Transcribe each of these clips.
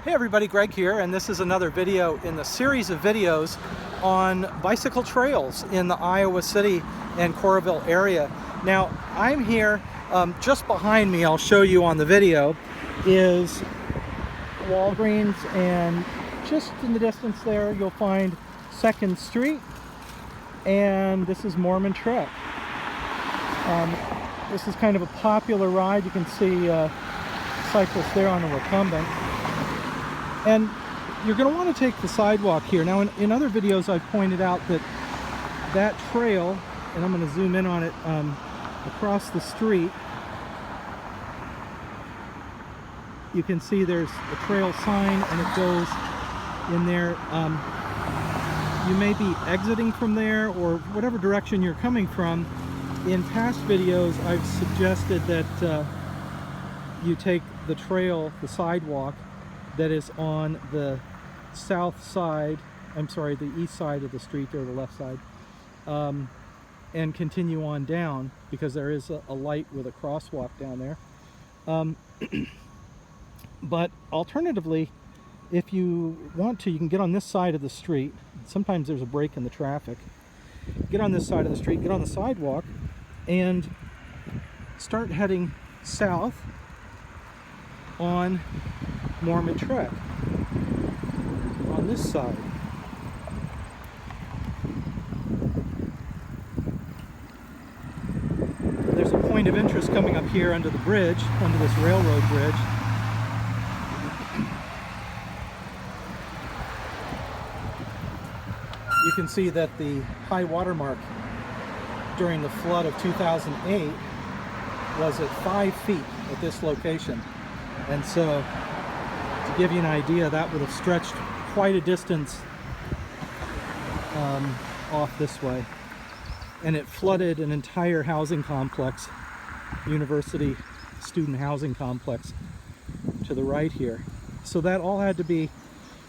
Hey everybody, Greg here, and this is another video in the series of videos on bicycle trails in the Iowa City and Coralville area. Now, I'm here, just behind me, I'll show you on the video, is Walgreens, and just in the distance there you'll find 2nd Street, and this is Mormon Trek. This is kind of a popular ride. You can see cyclists there on a recumbent. And you're going to want to take the sidewalk here. Now in other videos I've pointed out that that trail, and I'm going to zoom in on it, across the street, you can see there's a trail sign and it goes in there. You may be exiting from there or whatever direction you're coming from. In past videos I've suggested that you take the trail, the sidewalk, that is on the south side, the east side of the street, or the left side, and continue on down, because there is a light with a crosswalk down there. But alternatively, if you want to, you can get on this side of the street. Sometimes there's a break in the traffic. Get on this side of the street, get on the sidewalk, and start heading south on Mormon Trek on this side. There's a point of interest coming up here under the bridge, under this railroad bridge. You can see that the high water mark during the flood of 2008 was at 5 feet at this location. And so, to give you an idea, that would have stretched quite a distance off this way. And it flooded an entire housing complex, university student housing complex, to the right here. So that all had to be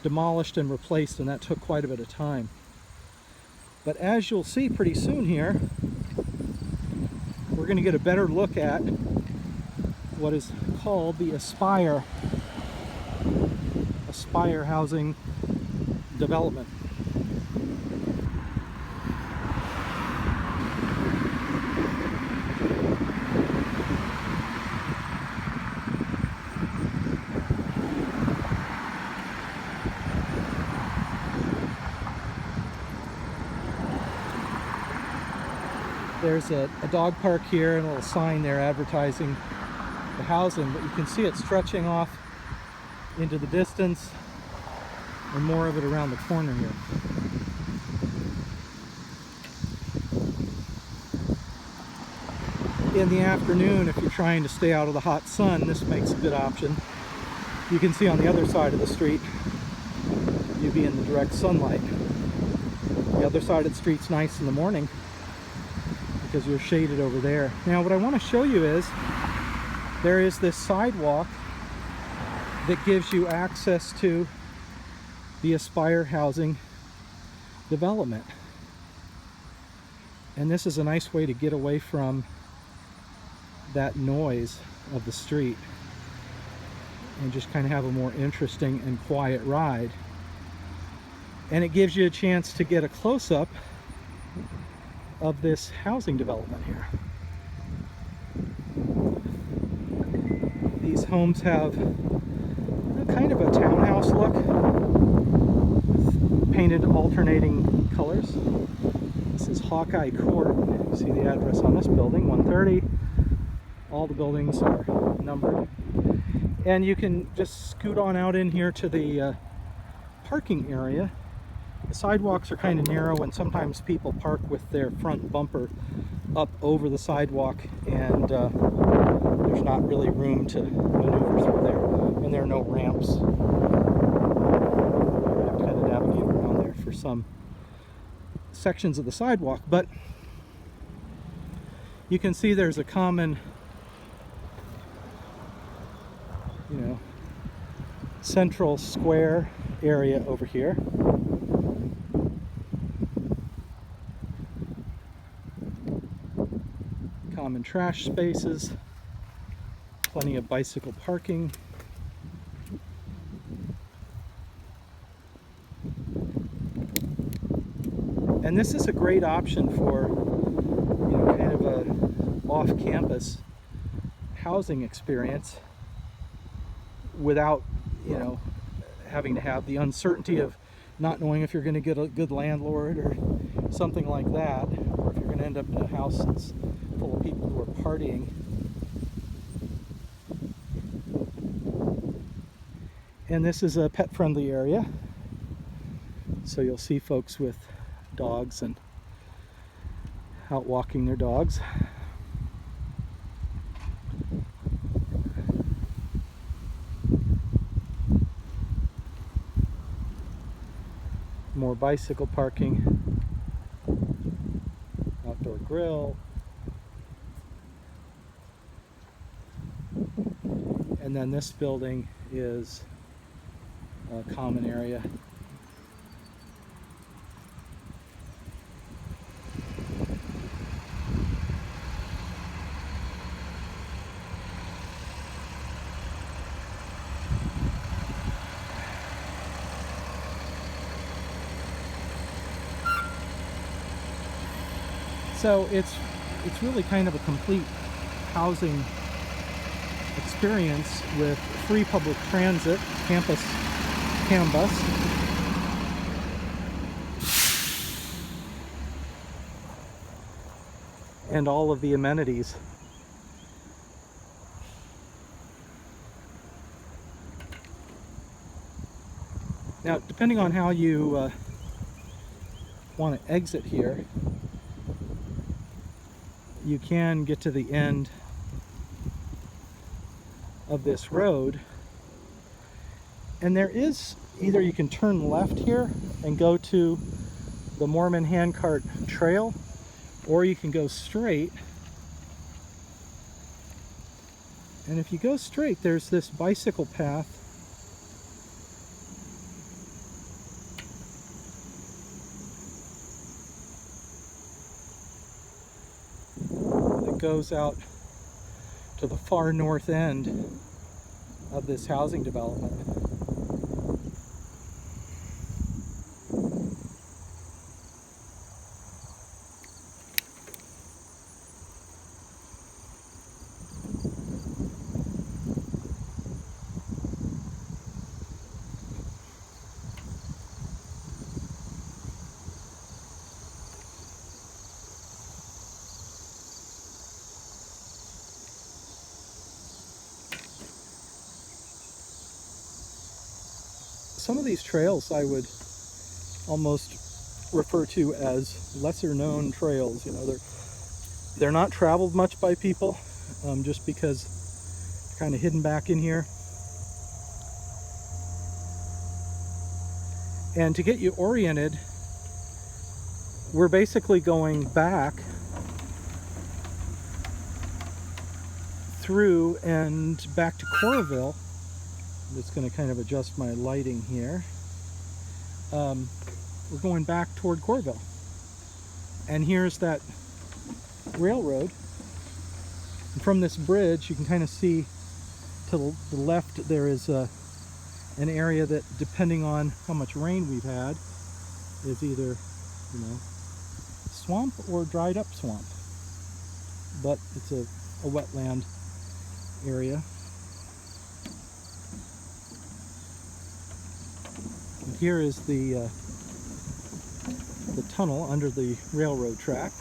demolished and replaced, and that took quite a bit of time. But as you'll see pretty soon here, we're going to get a better look at what is called the Aspire housing development. There's a dog park here and a little sign there advertising the housing, but you can see it stretching off into the distance, and more of it around the corner here. In the afternoon, if you're trying to stay out of the hot sun, this makes a good option. You can see on the other side of the street, you'd be in the direct sunlight. The other side of the street's nice in the morning because you're shaded over there. Now what I want to show you is there is this sidewalk that gives you access to the Aspire housing development. And this is a nice way to get away from that noise of the street and just kind of have a more interesting and quiet ride. And it gives you a chance to get a close-up of this housing development here. These homes have kind of a townhouse look with painted alternating colors. This is Hawkeye Court. You see the address on this building, 130. All the buildings are numbered. And you can just scoot on out in here to the parking area. The sidewalks are kind of narrow, and sometimes people park with their front bumper up over the sidewalk, and there's not really room to maneuver through there, and there are no ramps. You have to kind of navigate around there for some sections of the sidewalk, but you can see there's a common, central square area over here. Common trash spaces, plenty of bicycle parking. And this is a great option for, you know, kind of a off-campus housing experience without, you know, having to have the uncertainty of not knowing if you're going to get a good landlord or something like that, or if you're going to end up in a house that's full of people who are partying. And this is a pet-friendly area, so you'll see folks with dogs and out walking their dogs. More bicycle parking, outdoor grill, and then this building is a common area. So it's really kind of a complete housing experience with free public transit, campus bus, and all of the amenities. Now, depending on how you want to exit here, you can get to the end of this road, and there is, either you can turn left here and go to the Mormon handcart trail, or you can go straight. And if you go straight, there's this bicycle path that goes out to the far north end of this housing development. Some of these trails I would almost refer to as lesser known trails. You know, they're not traveled much by people, just because they're kind of hidden back in here. And to get you oriented, we're basically going back through and back to Coralville. I'm just going to kind of adjust my lighting here. We're going back toward Coralville. And here's that railroad. And from this bridge, you can kind of see to the left there is an area that, depending on how much rain we've had, is either, you know, swamp or dried up swamp. But it's a wetland area. And here is the tunnel under the railroad track.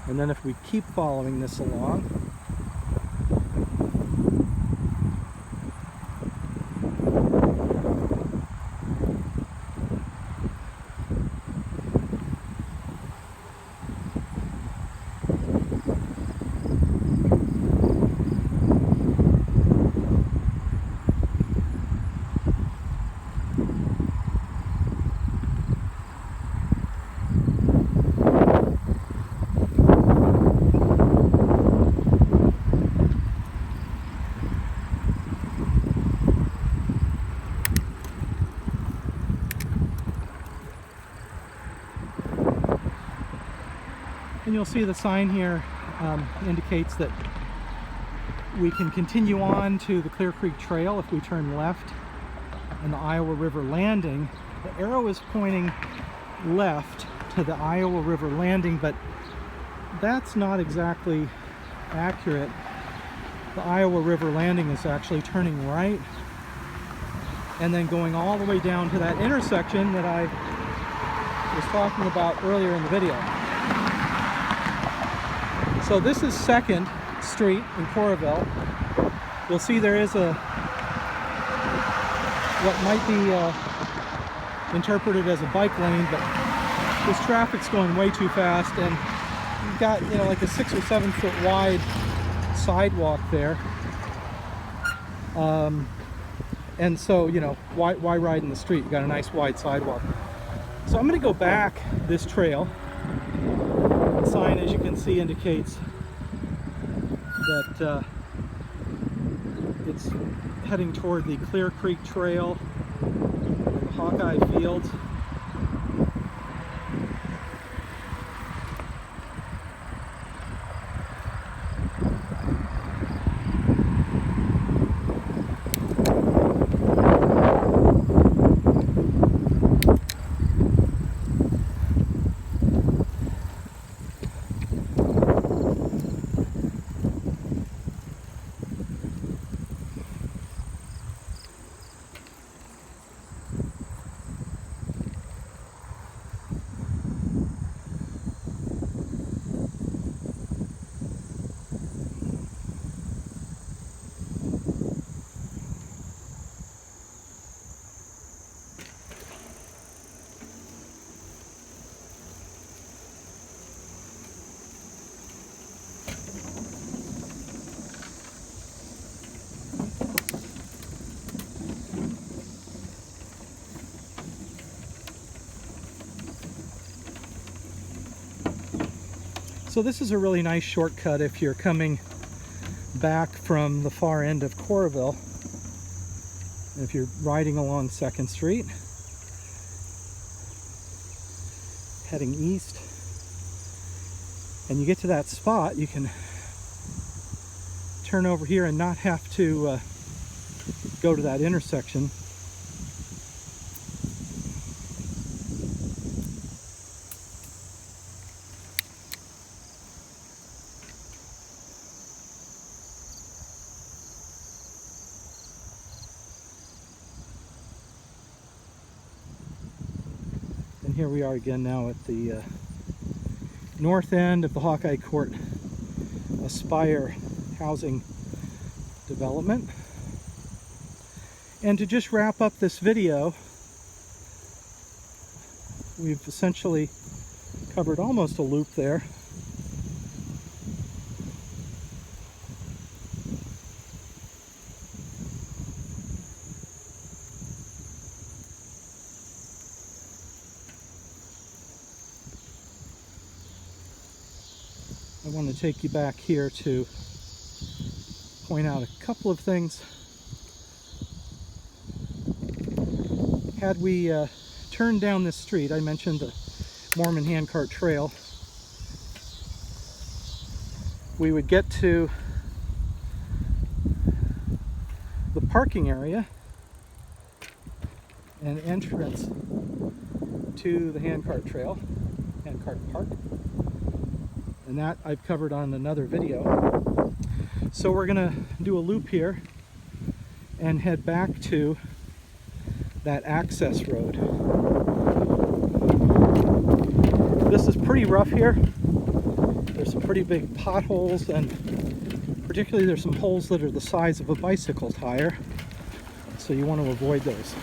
And then if we keep following this along, And you'll see the sign here indicates that we can continue on to the Clear Creek Trail if we turn left and the Iowa River Landing. The arrow is pointing left to the Iowa River Landing, but that's not exactly accurate. The Iowa River Landing is actually turning right and then going all the way down to that intersection that I was talking about earlier in the video. So this is 2nd Street in Coralville. You'll see there is what might be interpreted as a bike lane, but this traffic's going way too fast, and you've got, you know, like a 6 or 7 foot wide sidewalk there. And so, you know, why ride in the street? You've got a nice wide sidewalk. So I'm going to go back this trail. The sign, as you can see, indicates that it's heading toward the Clear Creek Trail and the Hawkeye Fields. So this is a really nice shortcut if you're coming back from the far end of Coralville. If you're riding along 2nd Street, heading east, and you get to that spot, you can turn over here and not have to go to that intersection. And here we are again now at the north end of the Hawkeye Court Aspire housing development. And to just wrap up this video, we've essentially covered almost a loop there. I want to take you back here to point out a couple of things. Had we turned down this street, I mentioned the Mormon handcart trail, we would get to the parking area and entrance to the handcart trail, handcart park. And that I've covered on another video. So we're gonna do a loop here and head back to that access road. This is pretty rough here. There's some pretty big potholes, and particularly there's some holes that are the size of a bicycle tire. So you want to avoid those.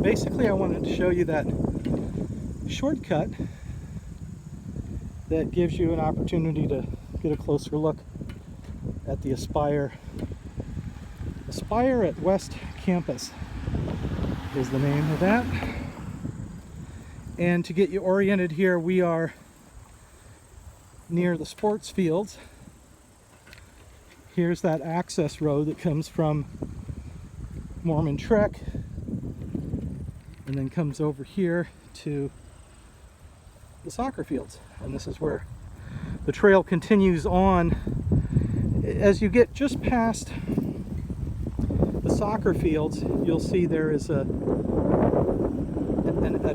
Basically, I wanted to show you that shortcut that gives you an opportunity to get a closer look at the Aspire at West Campus is the name of that. And to get you oriented here, we are near the sports fields. Here's that access road that comes from Mormon Trek and then comes over here to the soccer fields. And this is where the trail continues on. As you get just past the soccer fields, you'll see there is a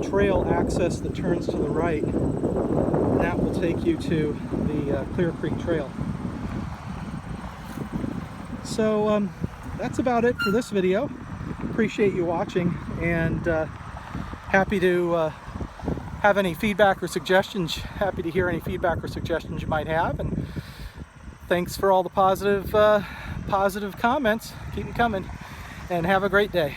trail access that turns to the right, and that will take you to the Clear Creek Trail. So that's about it for this video. Appreciate you watching, and happy to have any feedback or suggestions. Happy to hear any feedback or suggestions you might have, and thanks for all the positive comments. Keep them coming, and have a great day.